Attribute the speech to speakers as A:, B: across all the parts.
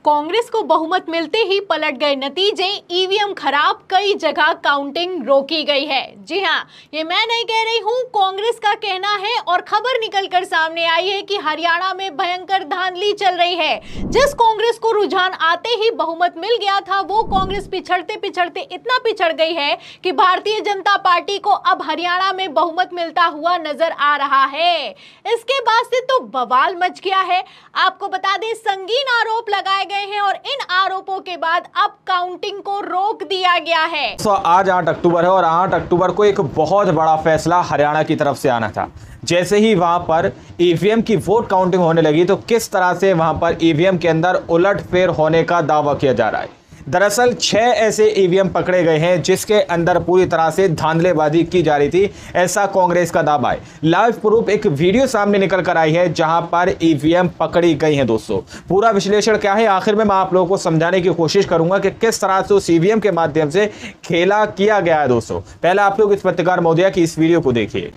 A: कांग्रेस को बहुमत मिलते ही पलट गए नतीजे, ईवीएम खराब, कई जगह काउंटिंग रोकी गई है। जी हां, ये मैं नहीं कह रही हूं, कांग्रेस का कहना है और खबर निकलकर सामने आई है कि हरियाणा में भयंकर धांधली चल रही है। जिस कांग्रेस को रुझान आते ही बहुमत मिल गया था, वो कांग्रेस पिछड़ते पिछड़ते इतना पिछड़ गई है कि भारतीय जनता पार्टी को अब हरियाणा में बहुमत मिलता हुआ नजर आ रहा है। इसके बाद से तो बवाल मच गया है। आपको बता दें, संगीन आरोप लगाए गए हैं और इन आरोपों के बाद अब काउंटिंग को रोक दिया गया है।
B: तो आज 8 अक्टूबर है और 8 अक्टूबर को एक बहुत बड़ा फैसला हरियाणा की तरफ से आना था। जैसे ही वहां पर ईवीएम की वोट काउंटिंग होने लगी तो किस तरह से वहां पर ईवीएम के अंदर उलटफेर होने का दावा किया जा रहा है। दरअसल 6 ऐसे ईवीएम पकड़े गए हैं जिसके अंदर पूरी तरह से धांधलेबाजी की जा रही थी, ऐसा कांग्रेस का दावा है। लाइव प्रूफ एक वीडियो सामने निकल कर आई है जहां पर ईवीएम पकड़ी गई हैं। दोस्तों, पूरा विश्लेषण क्या है आखिर में मैं आप लोगों को समझाने की कोशिश करूंगा कि किस तरह से उस ईवीएम के माध्यम से खेला किया गया है। दोस्तों, पहले आप लोग इस पत्रकार महोदया की इस वीडियो को देखिए।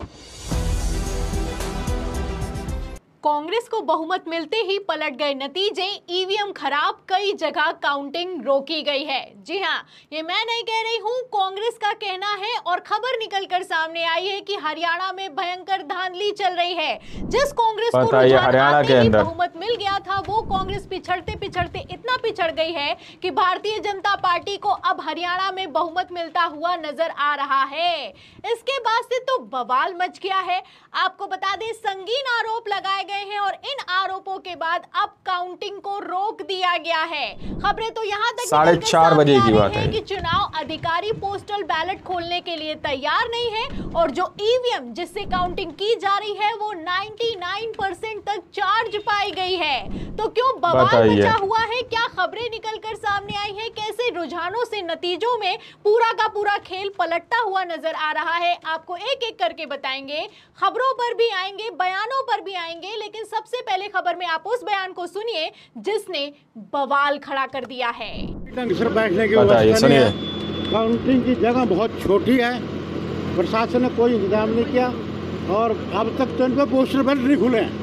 A: कांग्रेस को बहुमत मिलते ही पलट गए नतीजे, ईवीएम खराब, कई जगह काउंटिंग रोकी गई है। जी हां, ये मैं नहीं कह रही हूं, कांग्रेस का कहना है और खबर निकलकर सामने आई है कि हरियाणा में भयंकर धांधली चल रही है। जिस कांग्रेस को
B: हरियाणा के अंदर
A: बहुमत मिल गया था, वो कांग्रेस पिछड़ते पिछड़ते इतना पिछड़ गई है कि भारतीय जनता पार्टी को अब हरियाणा में बहुमत मिलता हुआ नजर आ रहा है। इसके बाद से तो बवाल मच गया है। आपको बता दें, संगीन आरोप लगाए हैं और इन आरोपों के बाद अब काउंटिंग को रोक दिया गया है। खबरें तो यहां तक
B: 4:30 बजे की बात है
A: कि चुनाव अधिकारी पोस्टल बैलेट खोलने के लिए तैयार नहीं है और जो ईवीएम जिससे काउंटिंग की जा रही है वो 99% तक चार्ज पाई गई है। तो क्यों बवाल मचा हुआ है, क्या खबरें निकलकर सामने आई है, कैसे रुझानों से नतीजों में पूरा का पूरा खेल पलटता हुआ नजर आ रहा है, आपको एक एक करके बताएंगे। खबरों पर भी आएंगे, बयानों पर भी आएंगे, लेकिन सबसे पहले खबर में आप उस बयान को सुनिए जिसने बवाल खड़ा कर दिया है।
C: बैठने की व्यवस्था नहीं है, काउंटिंग की जगह बहुत छोटी है, प्रशासन ने कोई इंतजाम नहीं किया और अब तक तो इन पर पोस्टर बैलेट नहीं खुले हैं।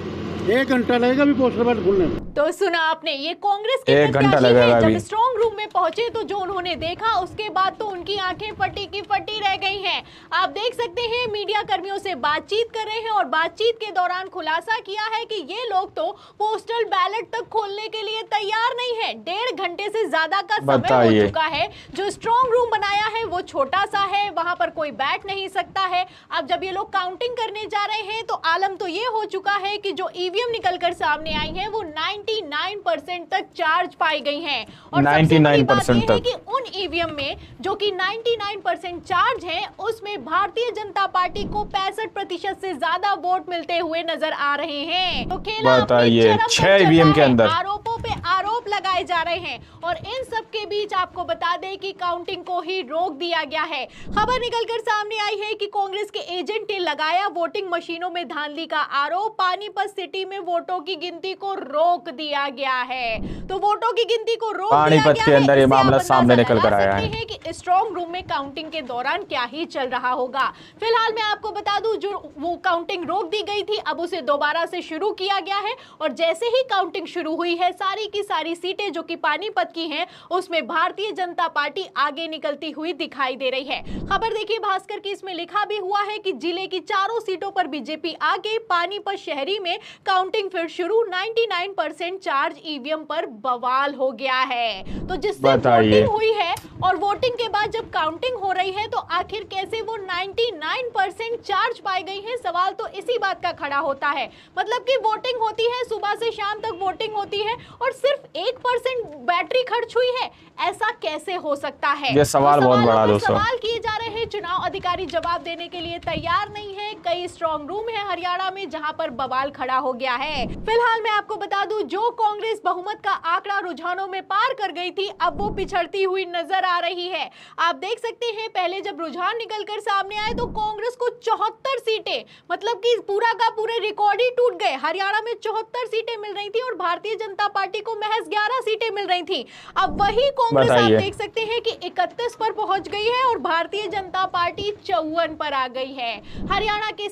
C: 1 घंटा लगेगा भी पोस्टर बैलेट खुलने में।
A: तो सुना आपने, ये कांग्रेस के
B: 1 घंटा लगेगा।
A: जब स्ट्रांग रूम में पहुंचे तो जो उन्होंने देखा उसके बाद तो उनकी आंखें फटी की फटी रह गई हैं। आप देख सकते हैं, मीडिया कर्मियों से बातचीत कर रहे हैं और बातचीत के दौरान खुलासा किया है कि ये लोग तो पोस्टल बैलेट तक खोलने के लिए तैयार नहीं है। 1.5 घंटे से ज्यादा का समय हो चुका है। जो स्ट्रांग रूम बनाया है वो छोटा सा है, वहां पर कोई बैठ नहीं सकता है। अब जब ये लोग काउंटिंग करने जा रहे हैं तो आलम तो ये हो चुका है कि जो ईवीएम निकलकर सामने आई है वो 99% तक चार्ज पाई गई हैं और 99% तक कि उन ईवीएम में जो कि 99% चार्ज हैं उसमें भारतीय जनता पार्टी को 65% से ज्यादा वोट मिलते हुए नजर आ रहे हैं। तो खेला
B: बताइए, 6 ईवीएम के अंदर
A: आरोपों पे आरोप लगाए जा रहे हैं और इन सब के बीच आपको बता दें कि काउंटिंग को ही रोक दिया गया है। खबर निकलकर सामने आई है कि कांग्रेस के एजेंट ने लगाया वोटिंग मशीनों में धांधली का आरोप, पानीपत सिटी में वोटों की गिनती को रोक दिया गया है। तो वोटों की गिनती को रोक दिया गया
B: के अंदर ये मामला सामने निकल कर आया है
A: कि स्ट्रांग रूम में काउंटिंग के दौरान क्या ही चल रहा होगा। फिलहाल मैं आपको बता दूं, जो वो काउंटिंग रोक दी गई थी अब उसे दोबारा से शुरू किया गया है और जैसे ही काउंटिंग शुरू हुई है, सारी की सारी सीटें जो कि पानीपत की हैं उसमें भारतीय जनता पार्टी आगे निकलती हुई दिखाई दे रही है। खबर देखिए भास्कर की, इसमें लिखा भी हुआ है कि जिले की 4 सीटों पर बीजेपी आगे, पानीपत शहरी में काउंटिंग फिर शुरू, 99% चार्ज ईवीएम पर बवाल हो गया है। तो जिससे वोटिंग हुई है और वोटिंग के बाद जब काउंटिंग हो रही है तो आखिर कैसे वो 99% चार्ज पाई गई है, सवाल तो इसी बात का खड़ा होता है। मतलब कि वोटिंग होती है, सुबह से शाम तक वोटिंग होती है और सिर्फ 1% बैटरी खर्च हुई है, ऐसा कैसे हो सकता है?
B: ये सवाल बहुत बड़ा दोस्तों।
A: सवाल किए जा रहे हैं, चुनाव अधिकारी जवाब देने के लिए तैयार नहीं है। कई स्ट्रांग रूम है हरियाणा में जहां पर बवाल खड़ा हो गया है। फिलहाल मैं आपको बता दूं, जो कांग्रेस बहुमत का आंकड़ा रुझानों में पार कर गई थी अब वो पिछड़ती हुई नजर आ रही है। आप देख सकते हैं पहले जब रुझान निकलकर सामने आए तो कांग्रेस को 74 सीटें, मतलब कि पूरा का पूरे रिकॉर्ड ही टूट गए। हरियाणा में 74 सीटें मिल रही थी और भारतीय जनता पार्टी को महज 11 सीटें मिल रही थी। अब वही कांग्रेस आप देख सकते हैं कि 31 पर पहुंच गई है और भारतीय जनता पार्टी 54 पर आ गई है। हरियाणा के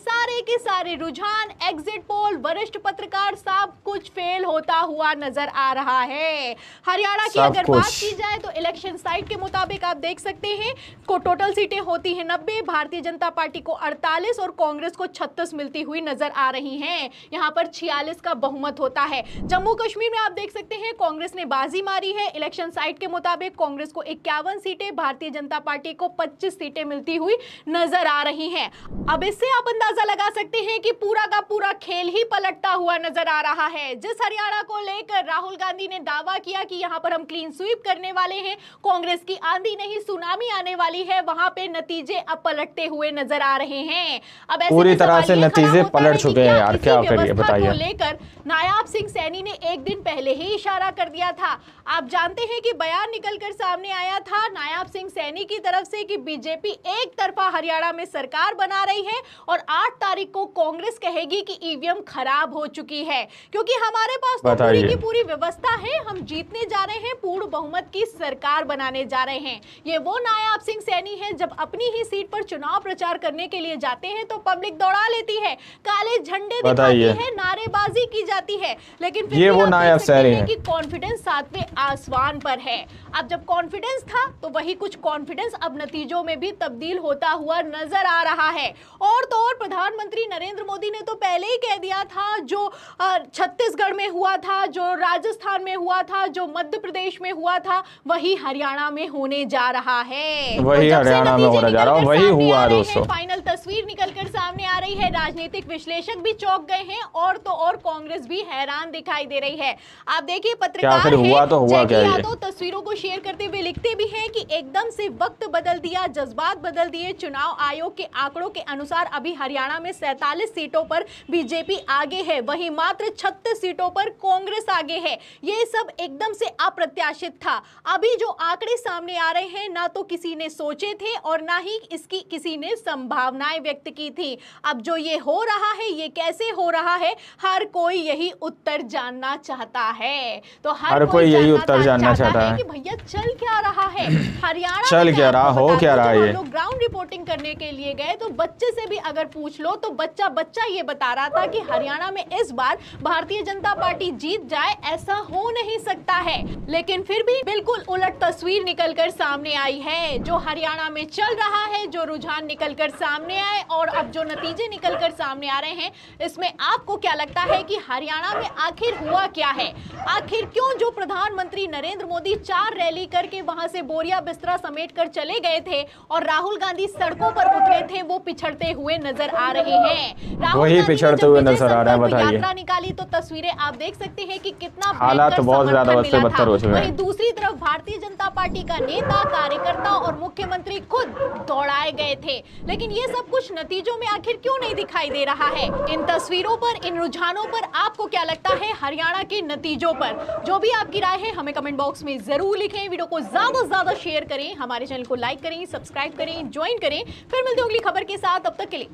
A: सारे रुझान, एग्जिट पोल, वरिष्ठ पत्रकार, सब कुछ फेल होता हुआ नजर आ रहा है। हरियाणा की अगर बात की जाए तो इलेक्शन साइट के मुताबिक आप देख सकते हैं को टोटल सीटें होती हैं 90, भारतीय जनता पार्टी को 48 और कांग्रेस को 36 मिलती हुई नजर आ रही हैं। यहां पर 46 का बहुमत होता है। जम्मू कश्मीर में आप देख सकते हैं कांग्रेस ने बाजी मारी है। इलेक्शन साइट के मुताबिक कांग्रेस को 51 सीटें, भारतीय जनता पार्टी को 25 सीटें मिलती हुई नजर आ रही हैं। अब इससे आप अंदाजा लगा सकते हैं कि पूरा का पूरा खेल ही पलटता हुआ नजर आ रहा है। जिस हरियाणा को लेकर राहुल गांधी ने दावा किया कि यहां पर हम क्लीन स्वीप करने वाले हैं, कांग्रेस की आंधी नहीं सुनामी आने वाली है, वहां पे नतीजे अब पलटते हुए नजर आ रहे हैं। अब ऐसे
B: पूरी तरह से नतीजे पलट चुके हैं यार, क्या करिए बताइए।
A: लेकर नायाब सिंह सैनी ने एक दिन पहले ही इशारा कर दिया था। आप जानते हैं कि बयान निकलकर सामने आया था नायाब सिंह सैनी की तरफ से कि बीजेपी एक तरफा हरियाणा में सरकार बना रही है और 8 तारीख को कांग्रेस कहेगी कि ईवीएम खराब हो चुकी है, क्योंकि हमारे पास तो पूरी की पूरी व्यवस्था है, हम जीतने जा रहे हैं, पूर्ण बहुमत की सरकार बनाने जा रहे हैं। ये वो नायाब सिंह सैनी है जब अपनी ही सीट पर चुनाव प्रचार करने के लिए जाते हैं तो पब्लिक दौड़ा लेती है, काले झंडे दिखाती है, नारेबाजी की जाती है, लेकिन फिर
B: ये वो नायाब सैनी है
A: कि कॉन्फिडेंस 7वें आसमान पर है। अब जब कॉन्फिडेंस था तो वही कुछ कॉन्फिडेंस अब नतीजों में भी तब्दील होता हुआ नजर आ रहा है। और तो और प्रधानमंत्री नरेंद्र मोदी ने तो पहले ही कह दिया था, जो छत्तीसगढ़ में हुआ था, जो राजस्थान में हुआ था, जो मध्य प्रदेश में हुआ था, वही हरियाणा में होने जा रहा है।
B: वही हरियाणा में होने जा रहा है, वही हुआ दोस्तों।
A: फाइनल तस्वीर निकलकर सामने आ रही है, राजनीतिक विश्लेषक भी चौंक गए हैं और तो और कांग्रेस भी हैरान दिखाई दे रही है। आप देखिए पत्रकार
B: हुआ तो हुआ क्या ये?
A: तो तस्वीरों को शेयर करते हुए लिखते भी हैं कि एकदम से वक्त बदल दिया, जज्बात बदल दिए। चुनाव आयोग के आंकड़ों के अनुसार अभी हरियाणा में 47 सीटों पर बीजेपी आगे है, वहीं मात्र 36 सीटों पर कांग्रेस आगे है। ये सब एकदम से अप्रत्याशित था। अभी जो आंकड़े सामने आ रहे हैं ना तो किसी ने सोचे थे और ना ही इसकी किसी ने संभावनाएं व्यक्त की थी। अब जो ये हो रहा है, ये कैसे हो रहा है, हर कोई यही उत्तर जानना चाहता है। तो हर कोई यही उत्तर जानना चाहता है कि भैया चल क्या रहा है हरियाणा,
B: चल क्या रहा, हो क्या रहा है।
A: लोग ग्राउंड रिपोर्टिंग करने के लिए गए तो बच्चे से भी अगर पूछ लो तो बच्चा ये बता रहा था कि हरियाणा में इस बार भारतीय जनता पार्टी जीत जाए, ऐसा हो नहीं सकता है। लेकिन फिर भी बिल्कुल उलट तस्वीर निकलकर सामने आई है। जो हरियाणा में चल रहा है, जो रुझान निकलकर सामने आए और अब जो नतीजे निकलकर सामने आ रहे हैं, इसमें आपको क्या लगता है कि हरियाणा में आखिर हुआ क्या है? आखिर क्यों जो प्रधानमंत्री नरेंद्र मोदी 4 रैली करके वहां से बोरिया बिस्तरा समेट कर चले गए थे और राहुल गांधी सड़कों पर उतरे थे, वो पिछड़ते हुए नजर आ रहे हैं।
B: वही पिछड़ते हुए नजर आ रहा है। बताइए,
A: यात्रा निकाली तो तस्वीरें आप देख सकते हैं कि कितना
B: हालात बहुत ज्यादा बदतर हो चुके हैं।
A: वहीं दूसरी तरफ भारतीय जनता पार्टी का नेता, कार्यकर्ता और मुख्यमंत्री खुद दौड़ाए गए थे। लेकिन ये सब कुछ नतीजों में आखिर क्यों नहीं दिखाई दे रहा है? इन तस्वीरों पर, इन रुझानों पर आपको क्या लगता है हरियाणा के नतीजों पर? जो भी आपकी राय है हमें कमेंट बॉक्स में जरूर लिखें। वीडियो को ज्यादा से ज्यादा शेयर करें, हमारे चैनल को लाइक करें, सब्सक्राइब करें, ज्वाइन करें। फिर मिलते हैं अगली खबर के साथ, तब तक के लिए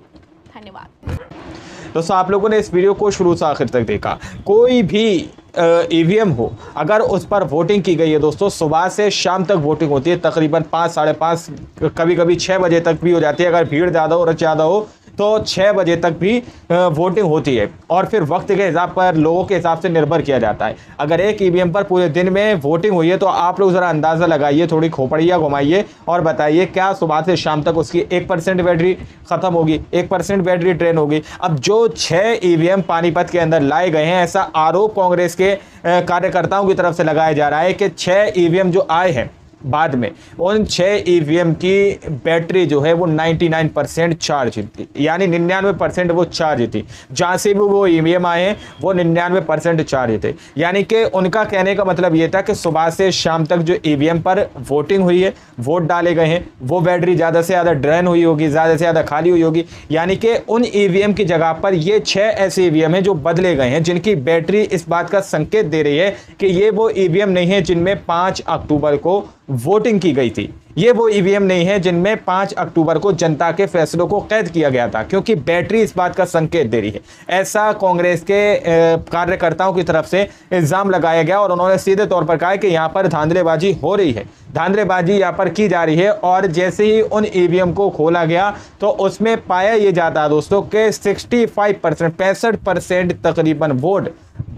A: धन्यवाद।
B: दोस्तों, आप लोगों ने इस वीडियो को शुरू से आखिर तक देखा। कोई भी ईवीएम हो, अगर उस पर वोटिंग की गई है दोस्तों, सुबह से शाम तक वोटिंग होती है, तकरीबन 5, 5:30, कभी कभी 6 बजे तक भी हो जाती है। अगर भीड़ ज़्यादा और ज़्यादा हो तो 6 बजे तक भी वोटिंग होती है और फिर वक्त के हिसाब पर, लोगों के हिसाब से निर्भर किया जाता है। अगर एक ईवीएम पर पूरे दिन में वोटिंग हुई है तो आप लोग ज़रा अंदाज़ा लगाइए, थोड़ी खोपड़ियाँ घुमाइए और बताइए क्या सुबह से शाम तक उसकी 1% बैटरी ख़त्म होगी, 1% बैटरी ड्रेन होगी। अब जो 6 ईवीएम पानीपत के अंदर लाए गए हैं, ऐसा आरोप कांग्रेस के कार्यकर्ताओं की तरफ से लगाया जा रहा है कि 6 ईवीएम जो आए हैं बाद में, उन 6 ईवीएम की बैटरी जो है वो 99% चार्ज थी, यानी 99% वो चार्ज थी। जहाँ से भी वो ईवीएम आए हैं वो 99% चार्ज थे। यानी कि उनका कहने का मतलब ये था कि सुबह से शाम तक जो ईवीएम पर वोटिंग हुई है, वोट डाले गए हैं, वो बैटरी ज़्यादा से ज़्यादा ड्रेन हुई होगी, ज़्यादा से ज़्यादा खाली हुई होगी। यानी कि उन ईवीएम की जगह पर ये 6 ऐसे ईवीएम हैं जो बदले गए हैं, जिनकी बैटरी इस बात का संकेत दे रही है कि ये वो ईवीएम नहीं है जिनमें 5 अक्टूबर को वोटिंग की गई थी, ये वो ईवीएम नहीं है जिनमें 5 अक्टूबर को जनता के फैसलों को कैद किया गया था, क्योंकि बैटरी इस बात का संकेत दे रही है। ऐसा कांग्रेस के कार्यकर्ताओं की तरफ से इल्जाम लगाया गया और उन्होंने सीधे तौर पर कहा कि यहाँ पर धांधलेबाजी हो रही है, धांधलेबाजी यहाँ पर की जा रही है। और जैसे ही उन ईवीएम को खोला गया तो उसमें पाया ये जाता है दोस्तों कि 65% तकरीबन वोट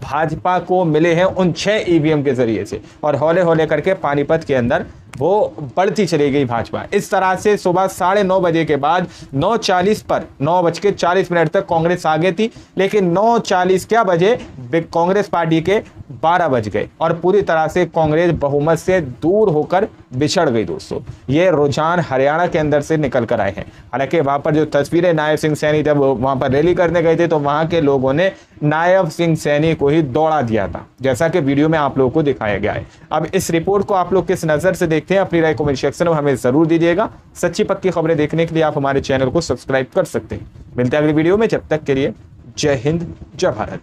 B: भाजपा को मिले हैं उन 6 ईवीएम के जरिए से, और हौले हौले करके पानीपत के अंदर वो बढ़ती चली गई भाजपा। इस तरह से सुबह 9:30 बजे के बाद 9:40 पर 9:40 तक कांग्रेस आगे थी, लेकिन 9:40 क्या बजे कांग्रेस पार्टी के 12 बज गए और पूरी तरह से कांग्रेस बहुमत से दूर होकर बिछड़ गई। दोस्तों ये रुझान हरियाणा के अंदर से निकल कर आए हैं। हालांकि वहां पर जो तस्वीरें नायब सिंह सैनी जब वहां पर रैली करने गए थे तो वहां के लोगों ने नायब सिंह सैनी को ही दौड़ा दिया था, जैसा कि वीडियो में आप लोगों को दिखाया गया है। अब इस रिपोर्ट को आप लोग किस नजर से देखते हैं, अपनी राय कमेंट सेक्शन में हमें जरूर दीजिएगा। सच्ची पक्की खबरें देखने के लिए आप हमारे चैनल को सब्सक्राइब कर सकते हैं। मिलते हैं अगली वीडियो में, जब तक के लिए जय हिंद, जय भारत।